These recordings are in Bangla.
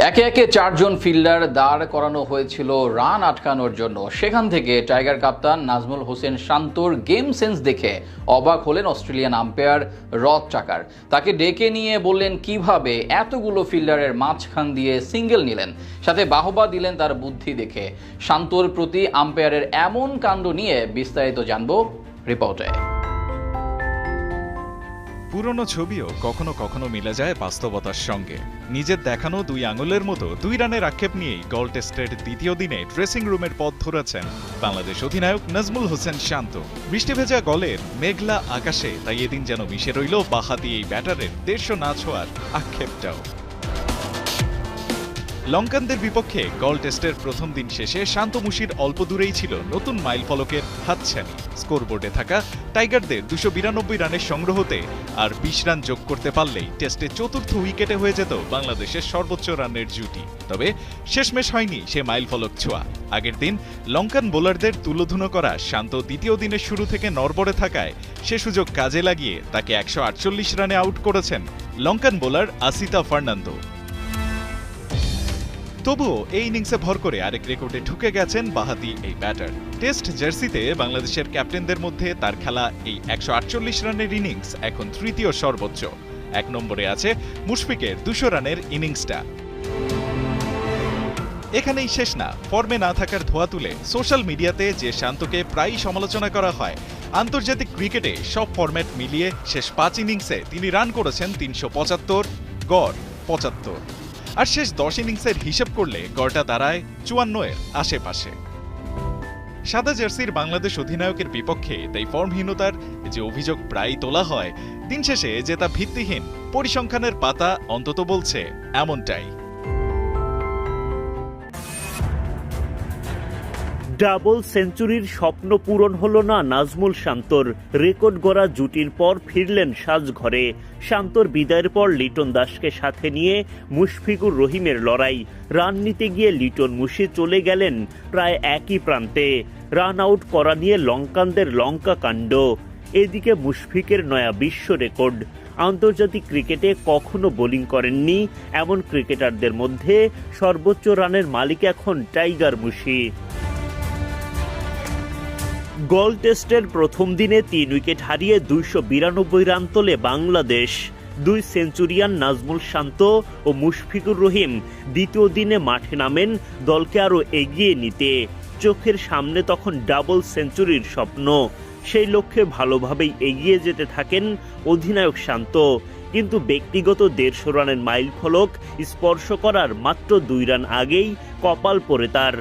একে একে 4 জন ফিল্ডার দাঁড় করানো হয়েছিল রান আটকানোর জন্য। সেখান থেকে টাইগার কাপ্তান নাজমুল হোসেন শান্তর গেম সেন্স দেখে অবাক হলেন অস্ট্রেলিয়ান আম্পায়ার রথ চাকার। তাকে ডেকে নিয়ে বললেন কিভাবে এতগুলো ফিল্ডারের মাঝখান দিয়ে সিঙ্গেল নিলেন, সাথে বাহবা দিলেন তার বুদ্ধি দেখে। শান্তর প্রতি আম্পায়ারের এমন কাণ্ড নিয়ে বিস্তারিত জানবো রিপোর্টে। পুরনো ছবিও কখনো কখনো মিলে যায় বাস্তবতার সঙ্গে। নিজের দেখানো 2 আঙুলের মতো 2 রানের আক্ষেপ নিয়েই গল টেস্টের দ্বিতীয় দিনে ড্রেসিং রুমের পথ ধরেছেন বাংলাদেশ অধিনায়ক নাজমুল হোসেন শান্ত। বৃষ্টি ভেজা গলের মেঘলা আকাশে তাই এদিন যেন মিশে রইল বাঁহাতি এই ব্যাটারের 150 না ছোঁয়ার আক্ষেপটাও। লঙ্কানদের বিপক্ষে গল টেস্টের প্রথম দিন শেষে শান্ত মুশির অল্প দূরেই ছিল নতুন মাইল ফলকের হাতছানি। স্কোরবোর্ডে থাকা টাইগারদের 292 রানের সংগ্রহতে আর 20 রান যোগ করতে পারলেই টেস্টে চতুর্থ উইকেটে হয়ে যেত বাংলাদেশের সর্বোচ্চ রানের জুটি। তবে শেষমেশ হয়নি সে মাইল ফলক ছোঁয়া। আগের দিন লঙ্কান বোলারদের তুলোধুনো করা শান্ত দ্বিতীয় দিনের শুরু থেকে নড়বড়ে থাকায় সে সুযোগ কাজে লাগিয়ে তাকে 148 রানে আউট করেছেন লঙ্কান বোলার আসিতা ফার্নান্দো। তবুও এই ইনিংসে ভর করে আরেক রেকর্ডে ঢুকে গেছেন বাঁহাতি এই ব্যাটার। টেস্ট জার্সিতে বাংলাদেশের ক্যাপ্টেনদের মধ্যে তার খেলা এই 148 রানের ইনিংস এখন তৃতীয় সর্বোচ্চ। 1 নম্বরে আছে মুশফিকের 200 রানের ইনিংসটা। এখানেই শেষ না, ফর্মে না থাকার ধোয়া তুলে সোশ্যাল মিডিয়াতে যে শান্তকে প্রায়ই সমালোচনা করা হয়, আন্তর্জাতিক ক্রিকেটে সব ফরম্যাট মিলিয়ে শেষ 5 ইনিংসে তিনি রান করেছেন 375, গড় 75। আর শেষ 10 ইনিংসের হিসেব করলে গড়টা দাঁড়ায় 54 এর আশেপাশে। সাদা জার্সির বাংলাদেশ অধিনায়কের বিপক্ষে তাই ফর্মহীনতার যে অভিযোগ প্রায় তোলা হয়, দিন শেষে যে তা ভিত্তিহীন, পরিসংখ্যানের পাতা অন্তত বলছে এমনটাই। ডাবল সেঞ্চুরির স্বপ্ন পূরণ হলো না নাজমুল শান্তর। রেকর্ড গড়া জুটির পর ফিরলেন সাজঘরে। শান্তর বিদায়ের পর লিটন দাসকে সাথে নিয়ে মুশফিকুর রহিমের লড়াই। রান নিতে গিয়ে লিটন মুশি চলে গেলেন প্রায় একই প্রান্তে। রান আউট করা নিয়ে লঙ্কানদের লঙ্কা কাণ্ড। এদিকে মুশফিকের নয়া বিশ্ব রেকর্ড। আন্তর্জাতিক ক্রিকেটে কখনো বোলিং করেননি এমন ক্রিকেটারদের মধ্যে সর্বোচ্চ রানের মালিক এখন টাইগার মুশি। গল টেস্টের প্রথম দিনে 3 উইকেট হারিয়ে 292 রান তোলে বাংলাদেশ। 2 সেঞ্চুরিয়ান নাজমুল শান্ত ও মুশফিকুর রহিম দ্বিতীয় দিনে মাঠে নামেন দলকে আরও এগিয়ে নিতে। চোখের সামনে তখন ডাবল সেঞ্চুরির স্বপ্ন। সেই লক্ষ্যে ভালোভাবেই এগিয়ে যেতে থাকেন অধিনায়ক শান্ত। কিন্তু ব্যক্তিগত 150 রানের মাইল ফলক স্পর্শ করার মাত্র 2 রান আগেই কপাল পড়ে তার।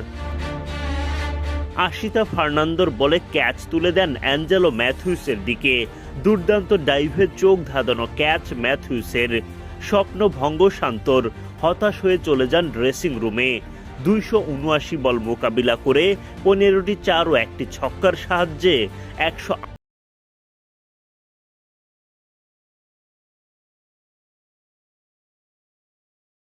আসিতা ফার্নান্দোর বলে ক্যাচ তুলে দেন অ্যাঞ্জেলো ম্যাথিউসের দিকে। দুর্দান্ত ডাইভে চোখ ধাঁধানো ক্যাচ ম্যাথিউসের। স্বপ্নভঙ্গ শান্তর। হতাশ হয়ে চলে যান ড্রেসিং রুমে। 279 বল মোকাবিলা করে 15টি 4 ও 1টি ছক্কার সাহায্যে